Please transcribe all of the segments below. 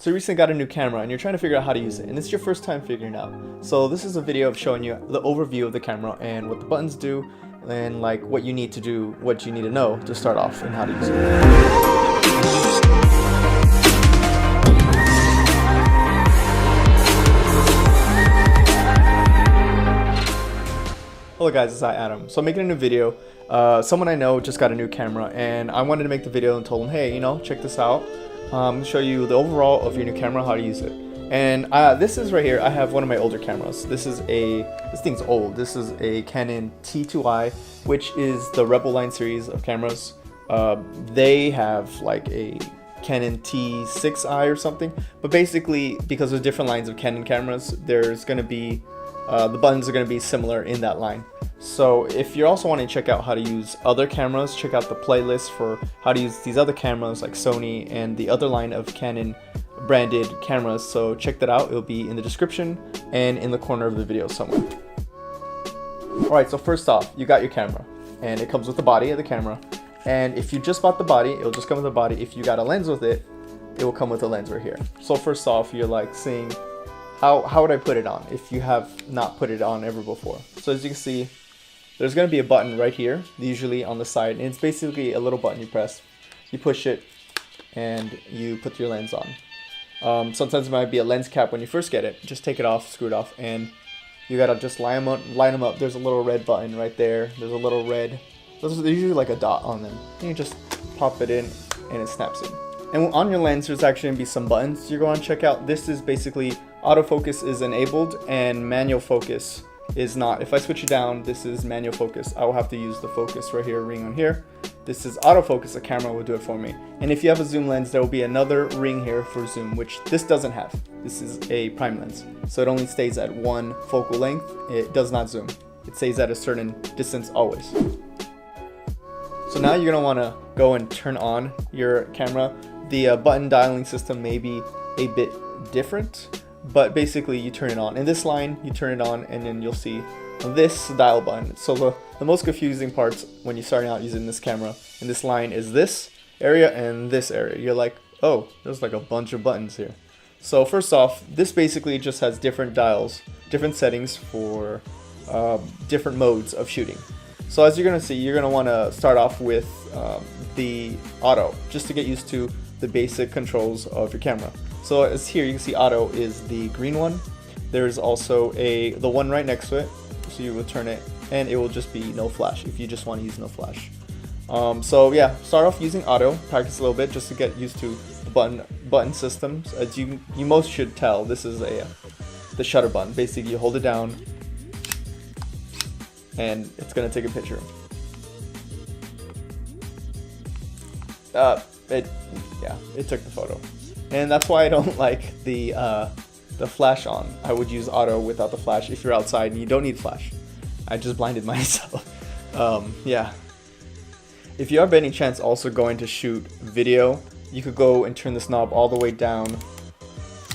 So you recently got a new camera and you're trying to figure out how to use it, and it's your first time figuring it out. So this is a video of showing you the overview of the camera and what the buttons do, and like what you need to do, what you need to know to start off and how to use it. Hello guys, it's Adam. So I'm making a new video. Someone I know just got a new camera and I wanted to make the video and told him, hey, check this out. Show you the overall of your new camera, how to use it. And this is right here. I have one of my older cameras. This thing's old. This is a Canon T2i, which is the Rebel line series of cameras. They have like a Canon T6i or something, but basically because of different lines of Canon cameras, there's going to be the buttons are going to be similar in that line. So if you're also wanting to check out how to use other cameras, check out the playlist for how to use these other cameras like Sony and the other line of Canon branded cameras. So check that out. It'll be in the description and in the corner of the video somewhere. Alright, so first off, you got your camera and it comes with the body of the camera. And if you just bought the body, it'll just come with the body. If you got a lens with it, it will come with a lens right here. So first off, you're like seeing how would I put it on if you have not put it on ever before. So as you can see, there's going to be a button right here, usually on the side, and it's basically a little button you press. You push it and you put your lens on. Sometimes it might be a lens cap when you first get it. Just take it off, screw it off, and you gotta just line them up. There's a little red button right there. There's a little red, there's usually like a dot on them. And you just pop it in and it snaps in. And on your lens, there's actually going to be some buttons you're going to check out. This is basically autofocus is enabled and manual focus is not. If I switch it down, this is manual focus. I will have to use the focus right here, ring on here. This is autofocus, the camera will do it for me. And if you have a zoom lens, there will be another ring here for zoom, which this doesn't have. This is a prime lens. So it only stays at one focal length. It does not zoom. It stays at a certain distance always. So now you're going to want to go and turn on your camera. The button dialing system may be a bit different, but basically you turn it on. In this line, you turn it on and then you'll see this dial button. So the most confusing parts when you're starting out using this camera in this line is this area and this area. You're like, oh, there's like a bunch of buttons here. So first off, this basically just has different dials, different settings for different modes of shooting. So as you're going to see, you're going to want to start off with the auto, just to get used to the basic controls of your camera. So as here you can see auto is the green one. There's also the one right next to it. So you will turn it and it will just be no flash if you just want to use no flash. So yeah, start off using auto, practice a little bit just to get used to the button systems. As you most should tell, this is the shutter button. Basically you hold it down and it's gonna take a picture. It took the photo, and that's why I don't like the flash on. I would use auto without the flash if you're outside and you don't need flash. I just blinded myself. Yeah. If you are by any chance also going to shoot video, you could go and turn this knob all the way down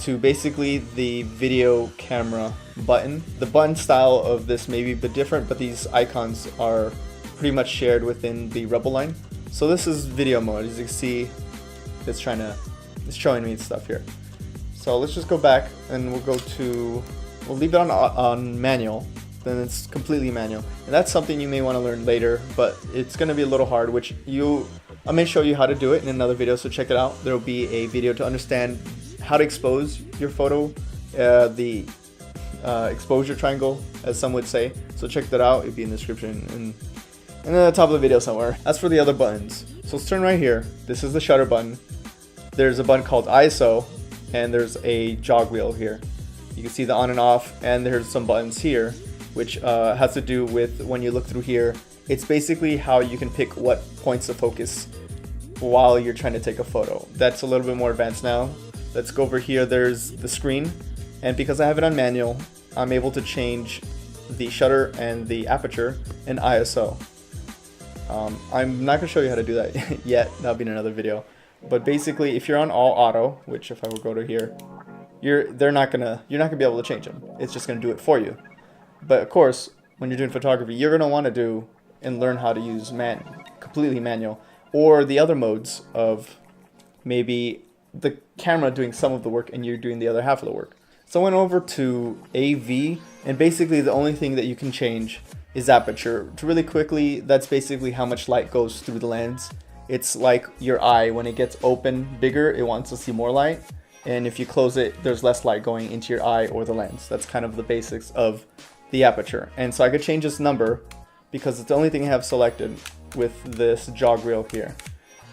to basically the video camera button. The button style of this may be a bit different, but these icons are pretty much shared within the Rebel line. So this is video mode. As you can see, it's showing me stuff here. So let's just go back and we'll leave it on manual. Then it's completely manual. And that's something you may want to learn later, but it's going to be a little hard, which I may show you how to do it in another video, so check it out. There will be a video to understand how to expose your photo, the exposure triangle, as some would say. So check that out. It'll be in the description and at the top of the video somewhere. As for the other buttons, so let's turn right here. This is the shutter button. There's a button called ISO, and there's a jog wheel here. You can see the on and off, and there's some buttons here, which has to do with when you look through here. It's basically how you can pick what points to focus while you're trying to take a photo. That's a little bit more advanced now. Let's go over here. There's the screen, and because I have it on manual, I'm able to change the shutter and the aperture and ISO. I'm not going to show you how to do that yet. That'll be in another video. But basically, if you're on all auto, which if I would go to here, you're not gonna be able to change them. It's just gonna do it for you. But of course, when you're doing photography, you're gonna want to do and learn how to use completely manual, or the other modes of maybe the camera doing some of the work and you're doing the other half of the work. So I went over to AV, and basically the only thing that you can change is aperture. Really quickly, that's basically how much light goes through the lens. It's like your eye, when it gets open bigger, it wants to see more light. And if you close it, there's less light going into your eye or the lens. That's kind of the basics of the aperture. And so I could change this number because it's the only thing I have selected with this jog wheel here.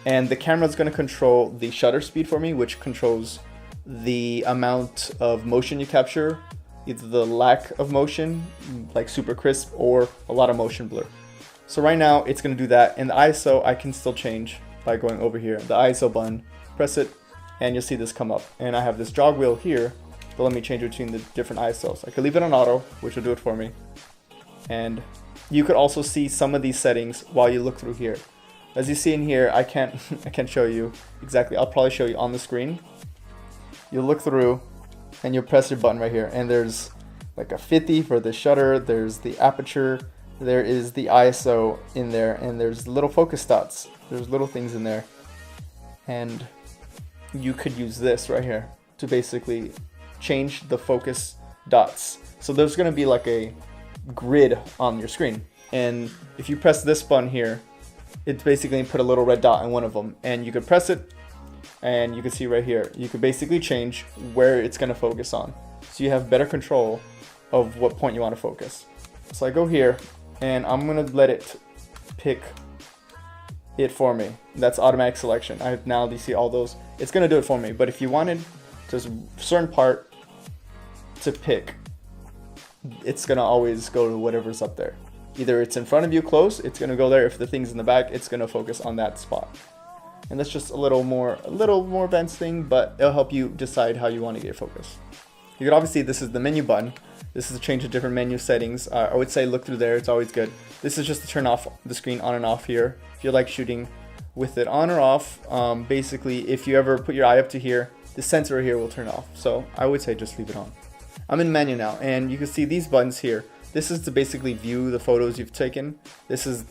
And the camera is going to control the shutter speed for me, which controls the amount of motion you capture, either the lack of motion, like super crisp, or a lot of motion blur. So right now it's going to do that, and the ISO I can still change by going over here, the ISO button, press it, and you'll see this come up. And I have this jog wheel here to let me change between the different ISOs. I could leave it on auto, which will do it for me. And you could also see some of these settings while you look through here. As you see in here, I can't show you exactly. I'll probably show you on the screen. You'll look through and you'll press your button right here, and there's like a 50 for the shutter, there's the aperture, there is the ISO in there, and there's little focus dots. There's little things in there. And you could use this right here to basically change the focus dots. So there's going to be like a grid on your screen, and if you press this button here, it's basically put a little red dot in one of them, and you could press it and you can see right here, you could basically change where it's going to focus on, so you have better control of what point you want to focus. So I go here and I'm going to let it pick it for me. That's automatic selection. I have now, you see all those, it's going to do it for me. But if you wanted just a certain part to pick, it's going to always go to whatever's up there. Either it's in front of you close, it's going to go there. If the thing's in the back, it's going to focus on that spot. And that's just a little more advanced thing, but it'll help you decide how you want to get focus. You could obviously, this is the menu button. This is to change the different menu settings. I would say look through there, it's always good. This is just to turn off the screen on and off here. If you like shooting with it on or off, basically if you ever put your eye up to here, the sensor here will turn off. So I would say just leave it on. I'm in menu now, and you can see these buttons here. This is to basically view the photos you've taken. This is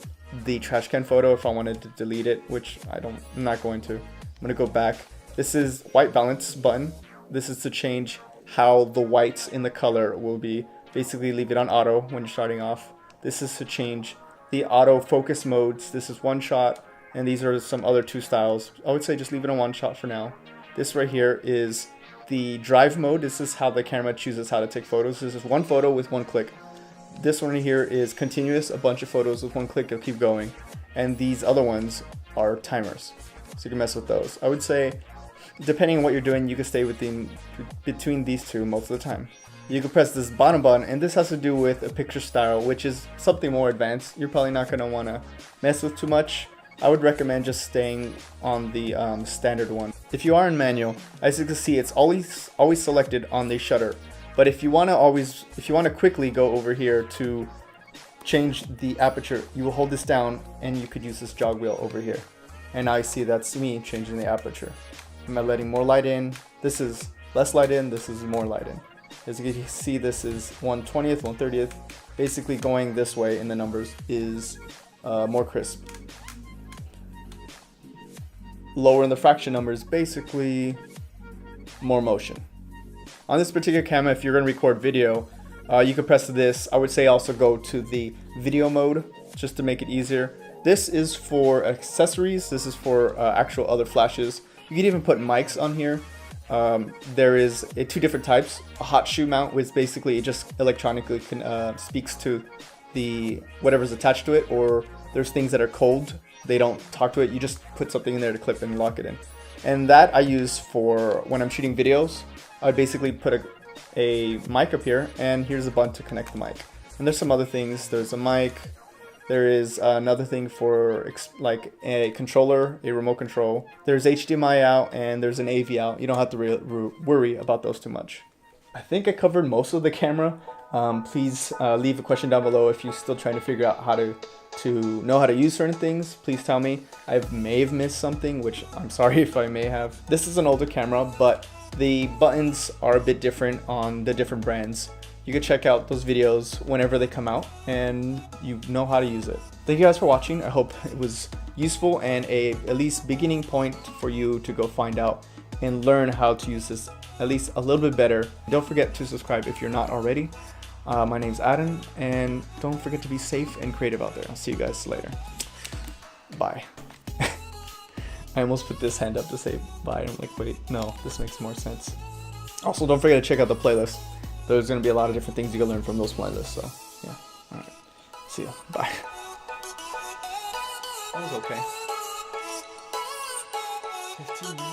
the trash can photo if I wanted to delete it, which I'm not going to. I'm gonna go back. This is white balance button. This is to change how the whites in the color will be. Basically leave it on auto when you're starting off. This is to change the auto focus modes. This is one shot, and these are some other two styles. I would say just leave it on one shot for now. This right here is the drive mode. This is how the camera chooses how to take photos. This is one photo with one click. This one here is continuous, a bunch of photos with one click, it'll keep going. And these other ones are timers, so you can mess with those. I would say, depending on what you're doing, you can stay between these two most of the time. You can press this bottom button, and this has to do with a picture style, which is something more advanced. You're probably not going to want to mess with too much. I would recommend just staying on the standard one. If you are in manual, as you can see, it's always selected on the shutter. But if you want to quickly go over here to change the aperture, you will hold this down and you could use this jog wheel over here. And now you see that's me changing the aperture. Am I letting more light in? This is less light in, this is more light in. As you can see, this is 1/20th, 1/30th. Basically going this way in the numbers is more crisp. Lower in the fraction numbers, basically more motion. On this particular camera, if you're going to record video, you can press this. I would say also go to the video mode just to make it easier. This is for accessories. This is for actual other flashes. You can even put mics on here. There is two different types. A hot shoe mount, which basically it just electronically speaks to the whatever's attached to it, or there's things that are cold. They don't talk to it. You just put something in there to clip and lock it in. And that I use for when I'm shooting videos. I would basically put a mic up here, and here's a button to connect the mic. And there's some other things. There's a mic. There is another thing for like a controller, a remote control. There's HDMI out, and there's an AV out. You don't have to worry about those too much. I think I covered most of the camera. Please leave a question down below if you're still trying to figure out how to know how to use certain things. Please tell me. I may have missed something, which I'm sorry if I may have. This is an older camera, but the buttons are a bit different on the different brands. You can check out those videos whenever they come out, and you know how to use it. Thank you guys for watching. I hope it was useful and at least beginning point for you to go find out and learn how to use this at least a little bit better. Don't forget to subscribe if you're not already. My name's Adam, and don't forget to be safe and creative out there. I'll see you guys later. Bye. I almost put this hand up to say bye. I'm like, wait, no, this makes more sense. Also, don't forget to check out the playlist. There's going to be a lot of different things you can learn from those playlists. So, yeah. All right. See ya. Bye. That was okay. 15 minutes.